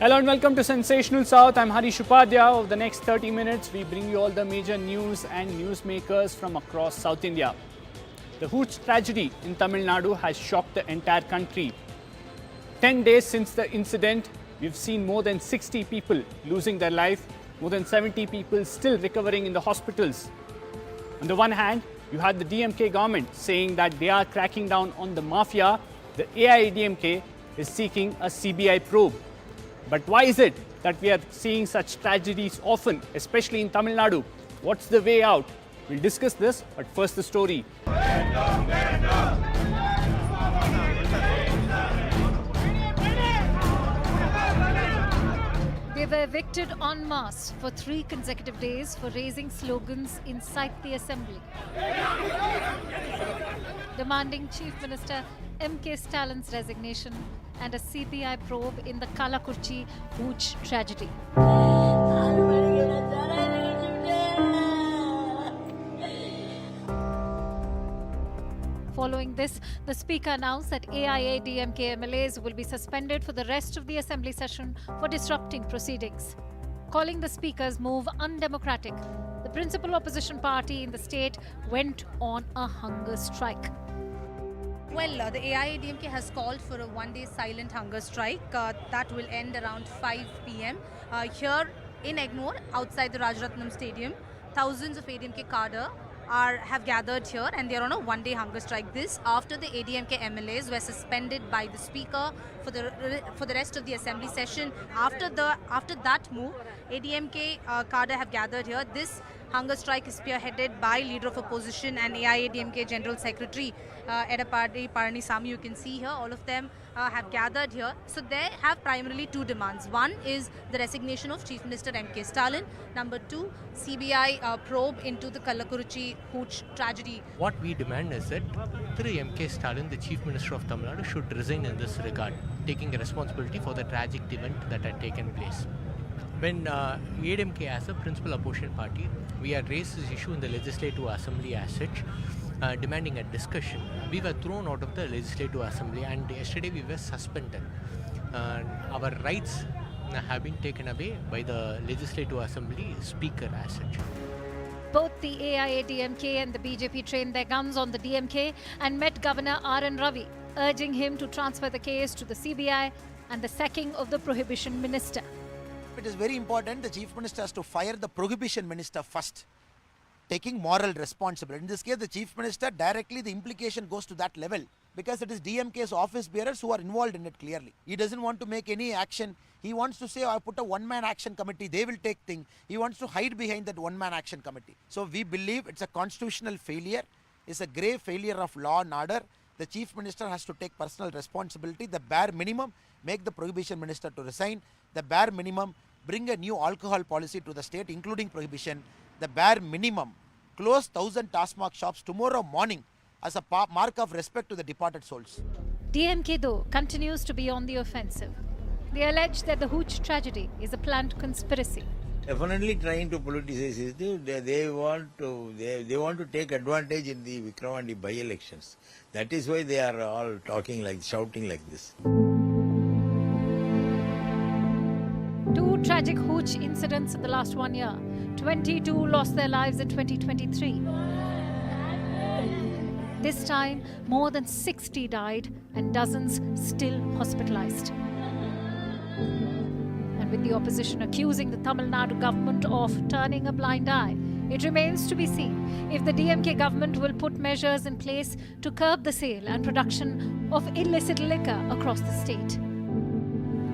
Hello and welcome to Sensational South. I'm Harish Upadhyay. Over the next 30 minutes, we bring you all the major news and newsmakers from across South India. The Hooch tragedy in Tamil Nadu has shocked the entire country. 10 days since the incident, we've seen more than 60 people losing their life, more than 70 people still recovering in the hospitals. On the one hand, you had the DMK government saying that they are cracking down on the mafia. The AIADMK is seeking a CBI probe. But why is it that we are seeing such tragedies often, especially in Tamil Nadu? What's the way out? We'll discuss this, but first the story. They were evicted en masse for 3 consecutive days for raising slogans inside the assembly, demanding Chief Minister M.K. Stalin's resignation and a CBI probe in the Kallakurichi Hooch Tragedy. Following this, the Speaker announced that AIADMK MLAs will be suspended for the rest of the Assembly session for disrupting proceedings. Calling the Speaker's move undemocratic, the principal opposition party in the state went on a hunger strike. Well, the AIADMK has called for a one-day silent hunger strike that will end around 5 p.m. Here in Egmore, outside the Rajaratnam Stadium, thousands of ADMK cadre have gathered here and they are on a one-day hunger strike. This after the ADMK MLAs were suspended by the Speaker for the rest of the Assembly session. After that move, ADMK cadre have gathered here. This hunger strike is spearheaded by Leader of Opposition and AIADMK General Secretary Edapadi Palanisamy. You can see here all of them have gathered here. So they have primarily 2 demands. One is the resignation of Chief Minister M.K. Stalin. Number 2, CBI probe into the Kallakurichi Hooch tragedy. What we demand is that M.K. Stalin, the Chief Minister of Tamil Nadu, should resign in this regard, taking responsibility for the tragic event that had taken place. When ADMK as a principal opposition party, we had raised this issue in the Legislative Assembly as such, demanding a discussion. We were thrown out of the Legislative Assembly and yesterday we were suspended. Our rights have been taken away by the Legislative Assembly Speaker as such. Both the AIADMK and the BJP trained their guns on the DMK and met Governor R.N. Ravi, urging him to transfer the case to the CBI and the sacking of the Prohibition Minister. It is very important the Chief Minister has to fire the Prohibition Minister first, taking moral responsibility. In this case, the Chief Minister directly, the implication goes to that level because it is DMK's office bearers who are involved in it clearly. He doesn't want to make any action. He wants to say, I put a one-man action committee, they will take things. He wants to hide behind that one-man action committee. So we believe it's a constitutional failure. It's a grave failure of law and order. The Chief Minister has to take personal responsibility. The bare minimum, make the Prohibition Minister to resign. The bare minimum, bring a new alcohol policy to the state, including prohibition. The bare minimum, close 1,000 Taskmark shops tomorrow morning as a mark of respect to the departed souls. DMK, though, continues to be on the offensive. They allege that the Hooch tragedy is a planned conspiracy. Definitely trying to politicize it. They want to take advantage in the Vikramandi by-elections. That is why they are all shouting like this. 2 tragic Hooch incidents in the last 1 year. 22 lost their lives in 2023. This time, more than 60 died and dozens still hospitalized. And with the opposition accusing the Tamil Nadu government of turning a blind eye, it remains to be seen if the DMK government will put measures in place to curb the sale and production of illicit liquor across the state.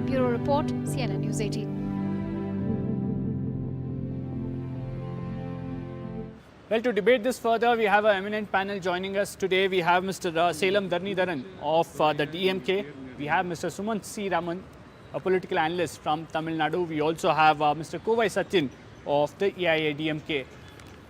Bureau Report, CNN News 18. Well, to debate this further, we have an eminent panel joining us today. We have Mr. Selam Dharnidharan of the DMK. We have Mr. Sumant C. Raman, a political analyst from Tamil Nadu. We also have Mr. Kovai Satyan of the AIADMK.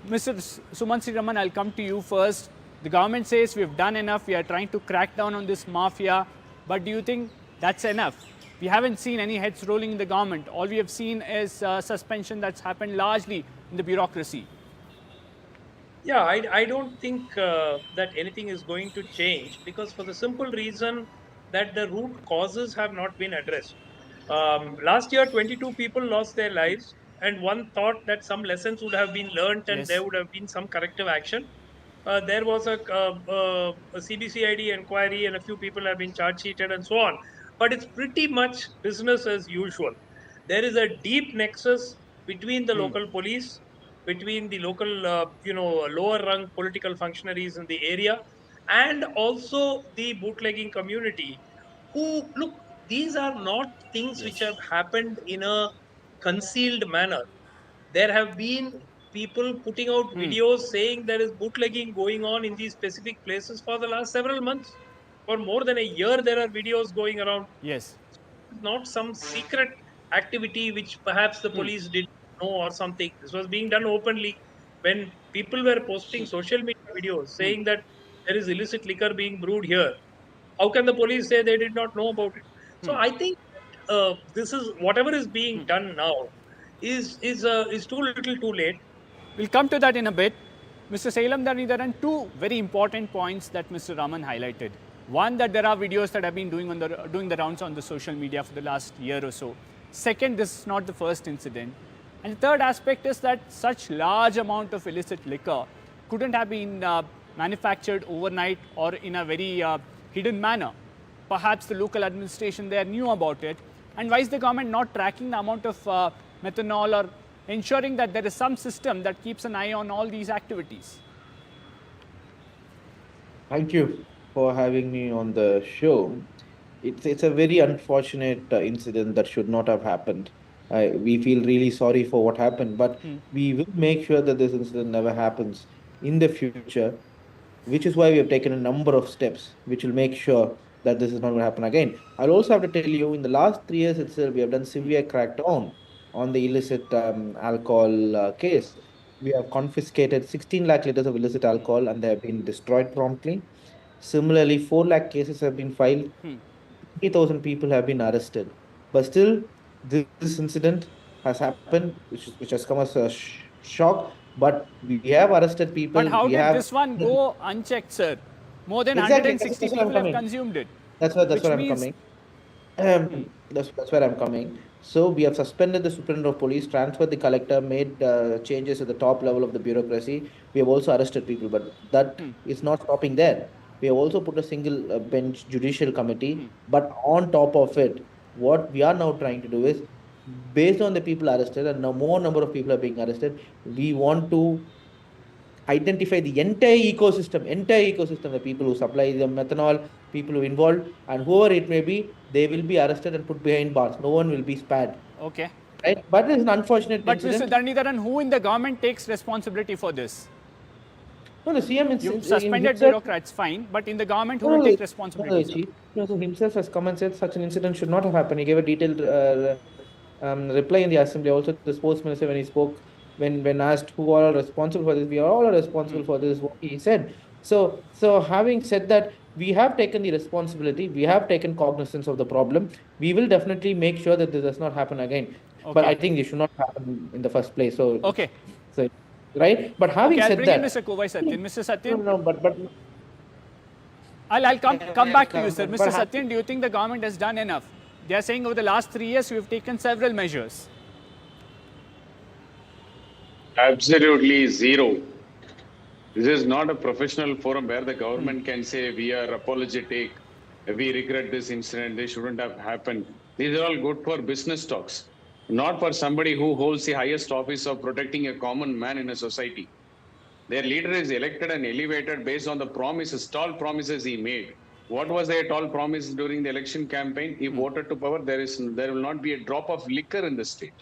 Mr. Sumant C. Raman, I'll come to you first. The government says we've done enough. We are trying to crack down on this mafia. But do you think that's enough? We haven't seen any heads rolling in the government. All we have seen is suspension that's happened largely in the bureaucracy. Yeah, I don't think that anything is going to change because for the simple reason that the root causes have not been addressed. Last year, 22 people lost their lives, and one thought that some lessons would have been learnt and Yes. there would have been some corrective action. There was a CBCID inquiry, and a few people have been charge sheeted and so on. But it's pretty much business as usual. There is a deep nexus between the local police, between the local, lower rung political functionaries in the area, and also the bootlegging community. Who look, these are not things which Yes. have happened in a concealed manner. There have been people putting out videos saying there is bootlegging going on in these specific places for the last several months. For more than a year, there are videos going around. Yes. Not some secret activity which perhaps the police did not know or something. This was being done openly when people were posting social media videos saying that there is illicit liquor being brewed here. How can the police say they did not know about it? So I think this is whatever is being done now is too little, too late. We'll come to that in a bit. Mr. Salem, there are two very important points that Mr. Raman highlighted. One, that there are videos that have been doing the rounds on the social media for the last year or so. Second, this is not the first incident. And the third aspect is that such large amount of illicit liquor couldn't have been manufactured overnight or in a very hidden manner. Perhaps the local administration there knew about it. And why is the government not tracking the amount of methanol or ensuring that there is some system that keeps an eye on all these activities? Thank you for having me on the show. It's a very unfortunate incident that should not have happened. We feel really sorry for what happened, but we will make sure that this incident never happens in the future, which is why we have taken a number of steps which will make sure that this is not going to happen again. I'll also have to tell you, in the last 3 years itself, we have done severe crackdown on the illicit alcohol case. We have confiscated 16 lakh liters of illicit alcohol and they have been destroyed promptly. Similarly, 4 lakh cases have been filed. 50,000 people have been arrested. But still, this incident has happened, which has come as a shock. But we have arrested people. But how did this one go unchecked, sir? More than Exactly, 160 that's what people I'm have coming. consumed it. That's where Which I'm means- coming. That's where I'm coming. So we have suspended the superintendent of police, transferred the collector, made changes at the top level of the bureaucracy. We have also arrested people, but that is not stopping there. We have also put a single bench judicial committee. But on top of it, what we are now trying to do is, based on the people arrested, and now more number of people are being arrested, we want to identify the entire ecosystem, the people who supply the methanol, people who involved, and whoever it may be, they will be arrested and put behind bars. No one will be spared. Okay. Right? But it's an unfortunate But Mr. incident. Dhanidharan, who in the government takes responsibility for this? No, the CM You've suspended bureaucrats, fine, but in the government, who will take responsibility? Sir? Chief, so himself has come and said such an incident should not have happened. He gave a detailed reply in the assembly. Also, the sports minister, when he spoke, when asked who are responsible for this, we are all responsible for this, what he said. So having said that, we have taken the responsibility, we have taken cognizance of the problem. We will definitely make sure that this does not happen again. Okay. But I think this should not happen in the first place. So Okay. So, right? But having Okay, I'll said bring that, in Mr. Kovai Satyan. Mr. Satyan, no, but I'll come back to you, sir. But Mr. Satyan, do you think the government has done enough? They are saying over the last 3 years, we've taken several measures. Absolutely zero. This is not a professional forum where the government can say we are apologetic, we regret this incident, this shouldn't have happened. These are all good for business talks, not for somebody who holds the highest office of protecting a common man in a society. Their leader is elected and elevated based on the promises, tall promises he made. What was their tall promise during the election campaign? He voted to power. There will not be a drop of liquor in the state.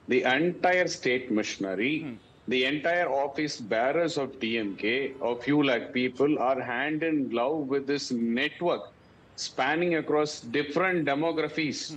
The entire state machinery, the entire office bearers of DMK, a few lakh people, are hand in glove with this network spanning across different demographies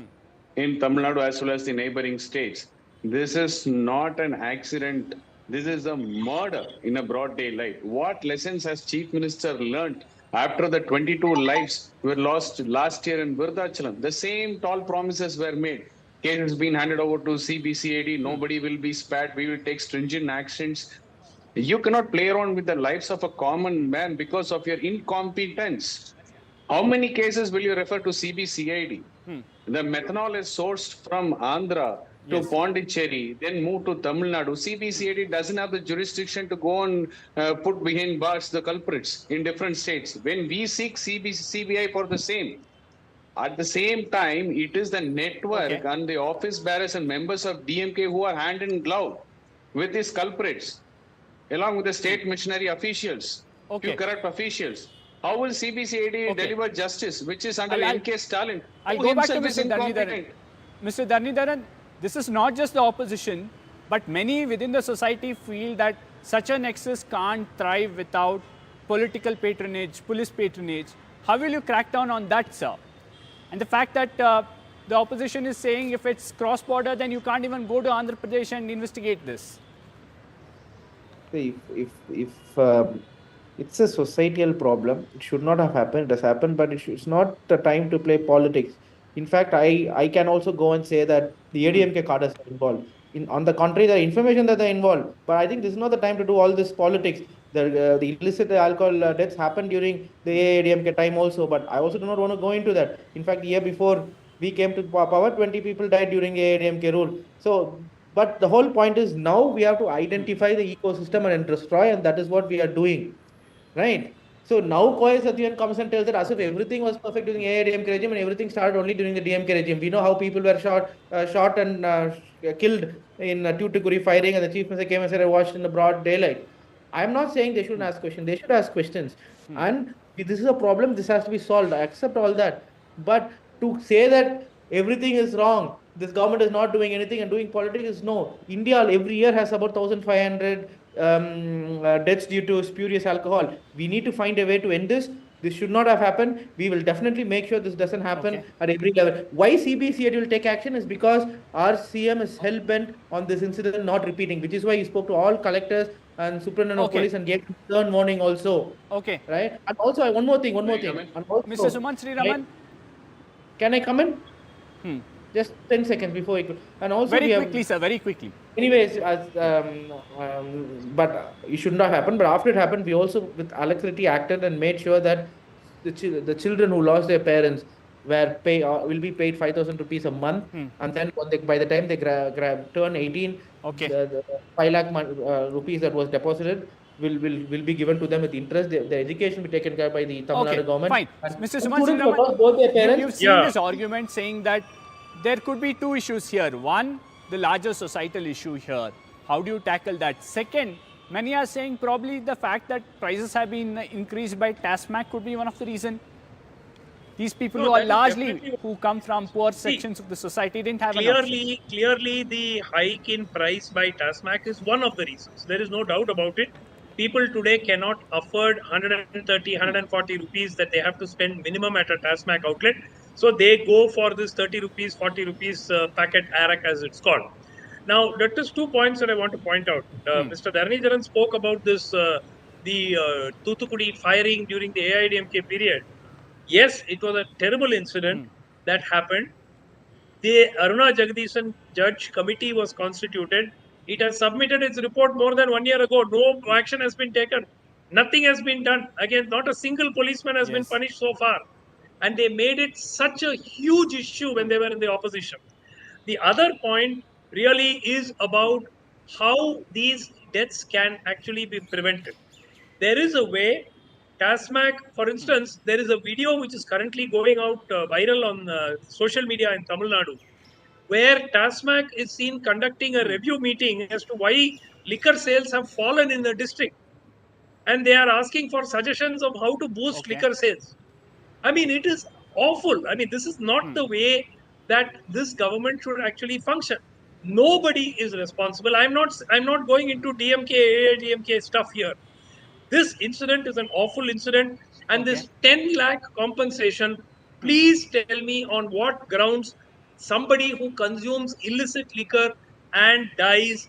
in Tamil Nadu as well as the neighboring states. This is not an accident. This is a murder in a broad daylight. What lessons has Chief Minister learnt after the 22 lives were lost last year in Virudhachalam? The same tall promises were made. Case has been handed over to CBCID. Nobody will be spared. We will take stringent actions. You cannot play around with the lives of a common man because of your incompetence. How many cases will you refer to CBCID? The methanol is sourced from Andhra to Pondicherry, then move to Tamil Nadu. CBCID doesn't have the jurisdiction to go and put behind bars the culprits in different states. When we seek CBI for the same, at the same time, it is the network and the office bearers and members of DMK who are hand in glove with these culprits, along with the state missionary officials, few corrupt officials. How will CBCID deliver justice, which is under MK Stalin? I'll go back to Mr. Dharnidharan. Mr. Dharnidharan, this is not just the opposition, but many within the society feel that such a nexus can't thrive without political patronage, police patronage. How will you crack down on that, sir? And the fact that the opposition is saying if it's cross-border, then you can't even go to Andhra Pradesh and investigate this. If it's a societal problem, it should not have happened. It has happened, but it's not the time to play politics. In fact, I can also go and say that the ADMK cadres are involved. On the contrary, the information that they're involved. But I think this is not the time to do all this politics. The illicit alcohol deaths happened during the ADMK time also. But I also do not want to go into that. In fact, the year before we came to power, 20 people died during ADMK rule. So, but the whole point is now we have to identify the ecosystem and destroy, and that is what we are doing. Right? So now Koy Satyan comes and tells that as if everything was perfect during AIDMK regime and everything started only during the DMK regime. We know how people were shot and killed in Tuticorin firing, and the chief minister came and said I watched in the broad daylight. I am not saying they shouldn't ask questions. They should ask questions. And if this is a problem, this has to be solved. I accept all that. But to say that everything is wrong, this government is not doing anything and doing politics is no. India every year has about 1,500 deaths due to spurious alcohol. We need to find a way to end this. This should not have happened. We will definitely make sure this doesn't happen at every level. Why CBCID will take action is because our CM is hell-bent on this incident not repeating, which is why he spoke to all collectors and superintendent of police and gave stern warning also. Right? And also, one more thing. And also, Mr. Suman Sriraman. Right? Can I come in? Just 10 seconds before I could. And also very quickly, sir, very quickly. Anyways, but it should not happen. But after it happened, we also with alacrity acted and made sure that the children who lost their parents will be paid 5,000 rupees a month, and then by the time they turn 18, the 5 lakh rupees that was deposited will be given to them with interest. The education will be taken care by the Tamil Nadu government. Fine. Mr. Suman Sriraman, both their parents. you've seen this argument saying that there could be two issues here. One, the larger societal issue here. How do you tackle that? Second, many are saying probably the fact that prices have been increased by TASMAC could be one of the reasons. These people who are largely who come from poor sections of the society didn't have clearly the hike in price by TASMAC is one of the reasons. There is no doubt about it. People today cannot afford 130, 140 rupees that they have to spend minimum at a TASMAC outlet. So they go for this 30 rupees, 40 rupees packet arak as it's called. Now, that is 2 points that I want to point out. Mr. Dharnidharan spoke about this, the Tuticorin firing during the AIDMK period. Yes, it was a terrible incident that happened. The Aruna Jagdishan Judge Committee was constituted. It has submitted its report more than 1 year ago. No action has been taken. Nothing has been done. Again, not a single policeman has been punished so far. And they made it such a huge issue when they were in the opposition. The other point really is about how these deaths can actually be prevented. There is a way. TASMAC, for instance, there is a video which is currently going out viral on social media in Tamil Nadu, where TASMAC is seen conducting a review meeting as to why liquor sales have fallen in the district. And they are asking for suggestions of how to boost liquor sales. I mean, it is awful. I mean, this is not the way that this government should actually function. Nobody is responsible. I'm not going into DMK, AIDMK stuff here. This incident is an awful incident, and this 10 lakh compensation, please tell me on what grounds somebody who consumes illicit liquor and dies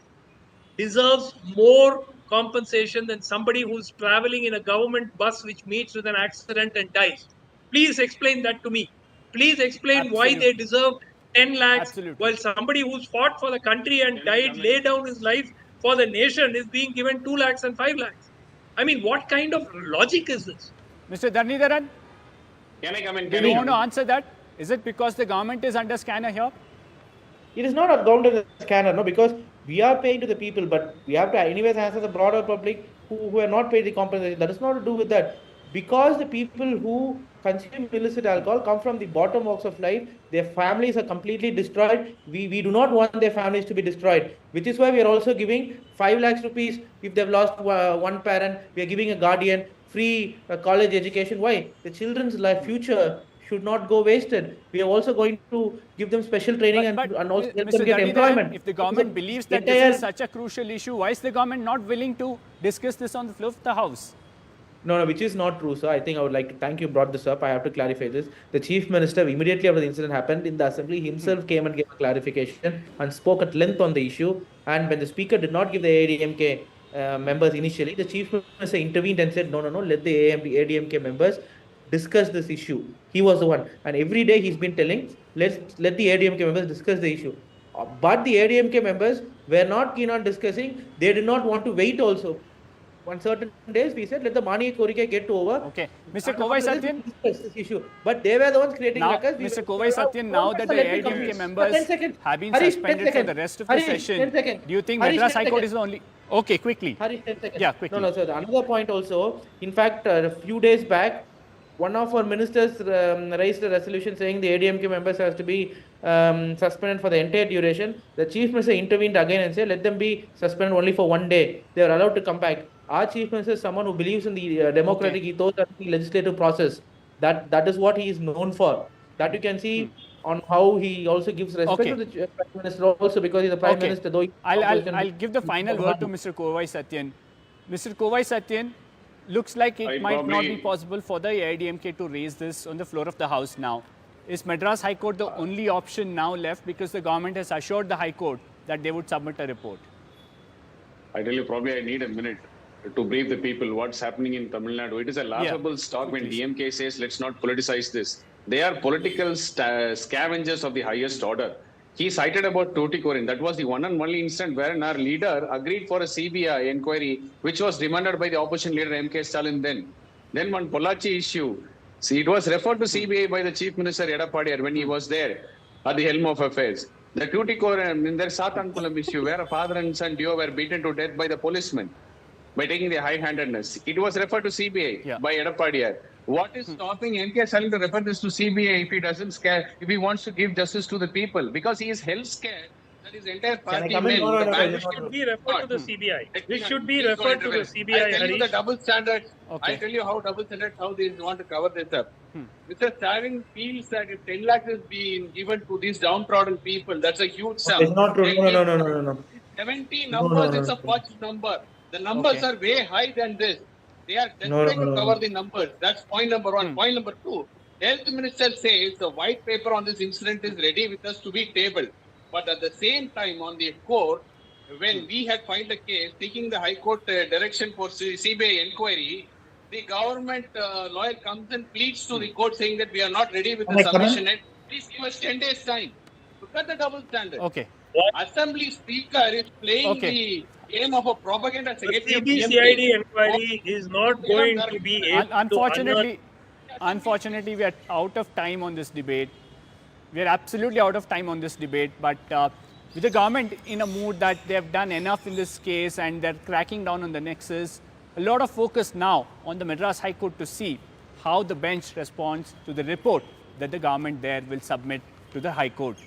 deserves more compensation than somebody who's traveling in a government bus which meets with an accident and dies. Please explain that to me. Please explain why they deserve 10 lakhs while somebody who's fought for the country and died, laid down his life for the nation is being given 2 lakhs and 5 lakhs. I mean, what kind of logic is this? Mr. Dharnidharan, can I come in? Do you want to answer that? Is it because the government is under scanner here? It is not a government scanner, no, because we are paying to the people, but we have to anyways answer the broader public who are not paid the compensation. That is not to do with that. Because the people who consume illicit alcohol come from the bottom walks of life, their families are completely destroyed. We do not want their families to be destroyed, which is why we are also giving 5 lakhs rupees if they've lost one parent. We are giving a guardian free college education. Why? The children's life future should not go wasted. We are also going to give them special training and also help them get employment. If the government believes that this is such a crucial issue, why is the government not willing to discuss this on the floor of the House? No, which is not true, sir. I think I would like to thank you brought this up. I have to clarify this. The Chief Minister, immediately after the incident happened in the Assembly, himself came and gave a clarification and spoke at length on the issue. And when the Speaker did not give the ADMK members initially, the Chief Minister intervened and said, no, let the ADMK members discuss this issue. He was the one. And every day he's been telling, let the ADMK members discuss the issue. But the ADMK members were not keen on discussing. They did not want to wait also. On certain days, we said, let the Mani Korike get over. Okay. Mr. Kovai Satyan. This issue. But they were the ones creating ruckus. Mr. Kovai Satyan, now that the AIDMK members have been suspended for the rest of the session, do you think Madras High Court is the only... Okay, quickly. Harish, 10 seconds. Yeah, quickly. No, sir. Another point also. In fact, a few days back, one of our ministers raised a resolution saying the ADMK members has to be suspended for the entire duration. The Chief Minister intervened again and said, let them be suspended only for 1 day. They are allowed to come back. Our Chief Minister is someone who believes in the democratic ethos and the legislative process. That is what he is known for. That you can see on how he also gives respect to the Prime Minister also, because he is the Prime Minister. Though I'll give the final word to Mr. Kovai Satyan. Mr. Kovai Satyan, looks like it might not be possible for the AIDMK to raise this on the floor of the House now. Is Madras High Court the only option now left, because the government has assured the High Court that they would submit a report? I tell you, probably I need a minute to brief the people what's happening in Tamil Nadu. It is a laughable stock when DMK says, let's not politicize this. They are political scavengers of the highest order. He cited about Tuticorin. That was the one and only incident wherein our leader agreed for a CBI inquiry, which was demanded by the opposition leader M.K. Stalin then. Then one Pollachi issue. See, it was referred to CBI by the Chief Minister Edappadiar when he was there at the helm of affairs. The Tuticorin, in their Satankulam issue, where a father and son duo were beaten to death by the policemen by taking the high-handedness. It was referred to CBI by Edappadiar. What is stopping M.K. Stalin to refer this to CBI if he doesn't scare, if he wants to give justice to the people? Because he is hell scared that his entire party should be referred to the CBI. This should be referred to the CBI. I'll tell you the double standards. I'll tell you how double standards, how they want to cover this up. Mr. Stalin feels that if 10 lakhs is being given to these downtrodden people, that's a huge sum. It's not true. No. 70 numbers, it's a fudge number. The numbers are way high than this. They are desperate to cover the numbers. That's point number one. Point number two, Health Minister says the white paper on this incident is ready with us to be tabled. But at the same time, on the court, when we had filed a case seeking the High Court direction for CBI inquiry, the government lawyer comes and pleads to the court saying that we are not ready with the submission. And please give us 10 days time. Look at the double standard. Okay. Assembly Speaker is playing the game of a propaganda secretary. The CBCID inquiry is not going to be able Unfortunately, we are out of time on this debate. We are absolutely out of time on this debate. But with the government in a mood that they have done enough in this case and they're cracking down on the Nexus, a lot of focus now on the Madras High Court to see how the bench responds to the report that the government there will submit to the High Court.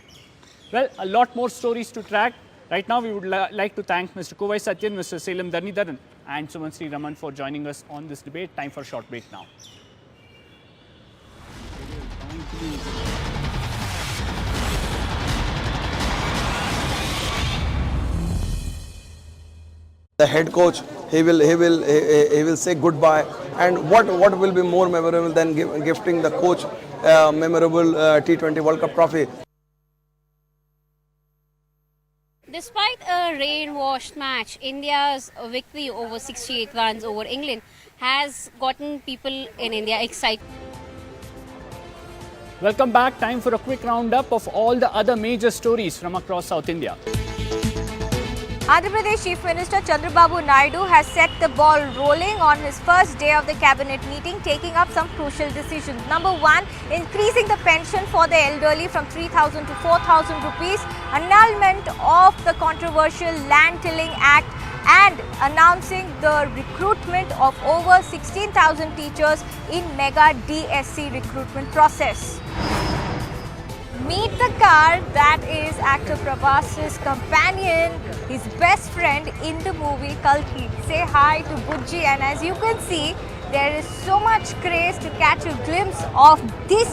Well, a lot more stories to track. Right now, we would like to thank Mr. Kovai Satyan, Mr. Selam Dhanidharan and Suman Sri Raman for joining us on this debate. Time for a short break now. The head coach, he will say goodbye, and what will be more memorable than gifting the coach memorable T20 World Cup trophy. Despite a rain-washed match, India's victory over 68 runs over England has gotten people in India excited. Welcome back. Time for a quick roundup of all the other major stories from across South India. Andhra Pradesh Chief Minister Chandrababu Naidu has set the ball rolling on his first day of the cabinet meeting, taking up some crucial decisions. Number one, increasing the pension for the elderly from 3,000 to 4,000 rupees, annulment of the controversial Land Tilling Act, and announcing the recruitment of over 16,000 teachers in mega DSC recruitment process. Meet the car that is actor Prabhas's companion, his best friend in the movie Kalki. Say hi to Vijay, and as you can see, there is so much craze to catch a glimpse of this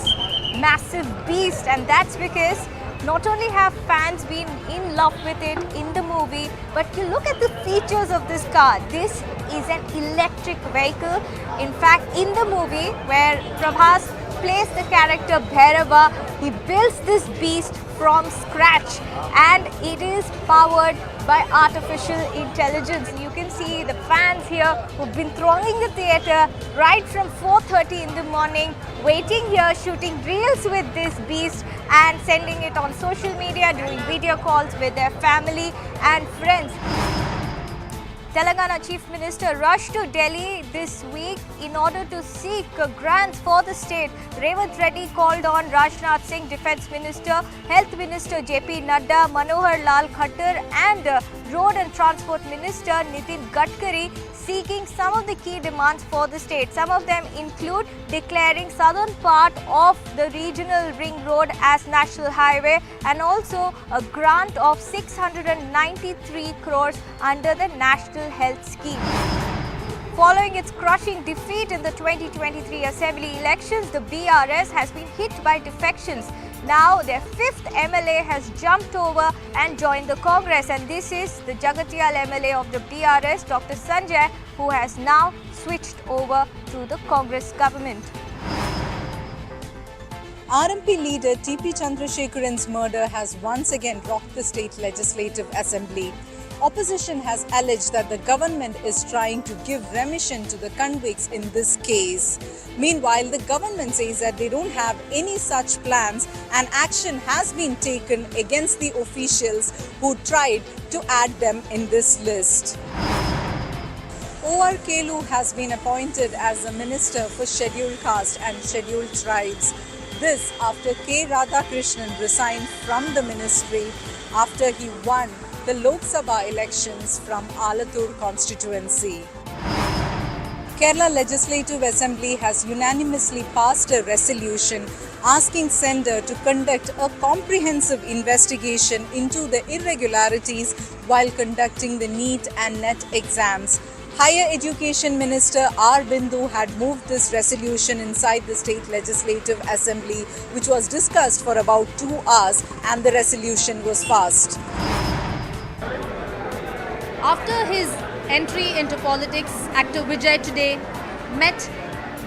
massive beast, and that's because not only have fans been in love with it in the movie, but you look at the features of this car. This is an electric vehicle. In fact, in the movie where Prabhas plays the character Bhairava, he builds this beast from scratch, and it is powered by artificial intelligence. You can see the fans here who've been thronging the theatre right from 4:30 in the morning, waiting here, shooting reels with this beast and sending it on social media, doing video calls with their family and friends. Telangana Chief Minister rushed to Delhi this week in order to seek grants for the state. Revanth Reddy called on Rajnath Singh, Defence Minister, Health Minister JP Nadda, Manohar Lal Khattar and Road and Transport Minister Nitin Gadkari, seeking some of the key demands for the state. Some of them include declaring southern part of the regional ring road as national highway and also a grant of 693 crores under the National Health Scheme. Following its crushing defeat in the 2023 Assembly elections, the BRS has been hit by defections. Now their fifth MLA has jumped over and joined the Congress, and this is the Jagatiyal MLA of the BRS, Dr. Sanjay, who has now switched over to the Congress government. RMP leader TP Chandrasekharan's murder has once again rocked the state legislative assembly. Opposition has alleged that the government is trying to give remission to the convicts in this case. Meanwhile, the government says that they don't have any such plans and action has been taken against the officials who tried to add them in this list. O.R. Kelu has been appointed as the Minister for Scheduled Caste and Scheduled Tribes. This after K. Radhakrishnan resigned from the ministry after he won the Lok Sabha elections from Alathur constituency. Kerala Legislative Assembly has unanimously passed a resolution asking Centre to conduct a comprehensive investigation into the irregularities while conducting the NEET and NET exams. Higher Education Minister R. Bindu had moved this resolution inside the State Legislative Assembly, which was discussed for about 2 hours, and the resolution was passed. After his entry into politics, actor Vijay today met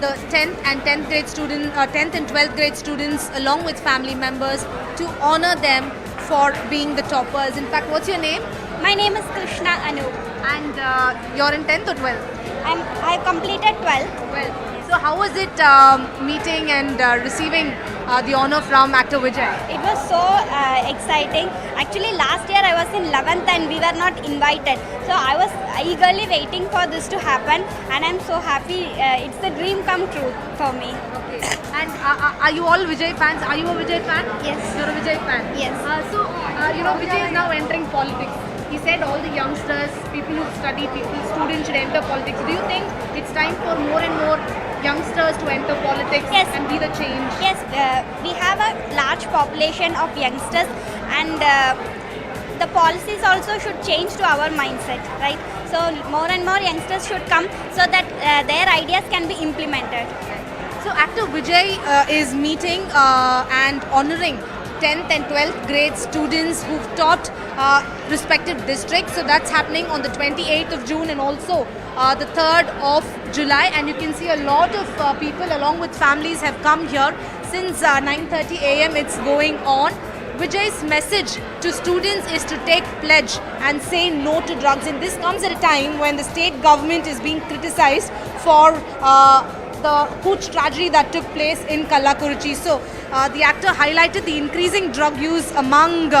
the 10th and 12th grade students along with family members to honor them for being the toppers. In fact, what's your name? My name is Krishna Anu. And you're in 10th or 12th? I completed 12th. Well, so how was it meeting and receiving the honor from actor Vijay? It was so exciting. Actually, last year I was in 11th and we were not invited. So I was eagerly waiting for this to happen, and I'm so happy. It's the dream come true for me. Okay. And are you all Vijay fans? Are you a Vijay fan? Yes. You're a Vijay fan? Yes. Vijay is now entering politics. He said all the youngsters, people who study, students should enter politics. Do you think it's time for more and more youngsters to enter politics and be the change? Yes, we have a large population of youngsters, and the policies also should change to our mindset, right? So more and more youngsters should come so that their ideas can be implemented. So actor Vijay is meeting and honoring 10th and 12th grade students who've taught respective districts. So that's happening on the 28th of June and also the 3rd of July. And you can see a lot of people along with families have come here since 9:30 a.m. It's going on. Vijay's message to students is to take pledge and say no to drugs. And this comes at a time when the state government is being criticized for the Hooch tragedy that took place in Kallakurichi. So the actor highlighted the increasing drug use among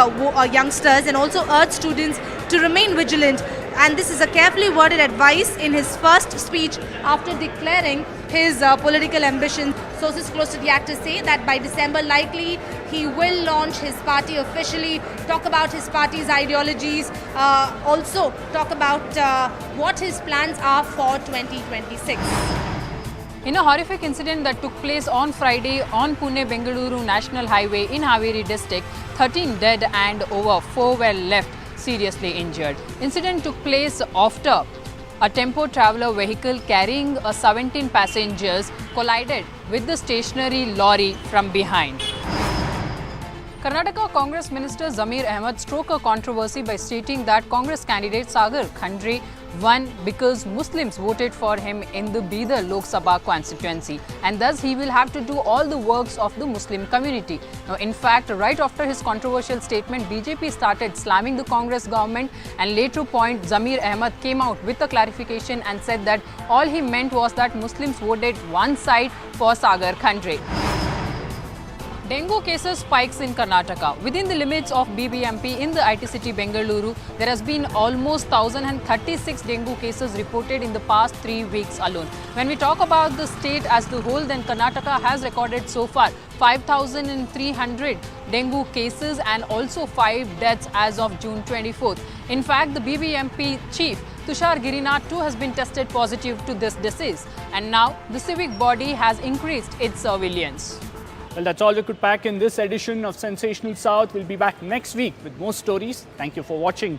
youngsters and also urged students to remain vigilant. And this is a carefully worded advice in his first speech after declaring his political ambition. Sources close to the actor say that by December, likely he will launch his party officially, talk about his party's ideologies, also talk about what his plans are for 2026. In a horrific incident that took place on Friday on Pune-Bengaluru National Highway in Haveri district, 13 dead and over 4 were left seriously injured. Incident took place after a tempo traveller vehicle carrying 17 passengers collided with the stationary lorry from behind. Karnataka Congress Minister Zamir Ahmed struck a controversy by stating that Congress candidate Sagar Khandre won because Muslims voted for him in the Bidar Lok Sabha constituency, and thus he will have to do all the works of the Muslim community. Now, in fact, right after his controversial statement, BJP started slamming the Congress government, and later point Zamir Ahmed came out with a clarification and said that all he meant was that Muslims voted one side for Sagar Khandre. Dengue cases spikes in Karnataka. Within the limits of BBMP in the IT city Bengaluru, there has been almost 1,036 dengue cases reported in the past 3 weeks alone. When we talk about the state as the whole, then Karnataka has recorded so far 5,300 dengue cases and also 5 deaths as of June 24th. In fact, the BBMP chief Tushar Girinath too has been tested positive to this disease, and now the civic body has increased its surveillance. Well, that's all we could pack in this edition of Sensational South. We'll be back next week with more stories. Thank you for watching.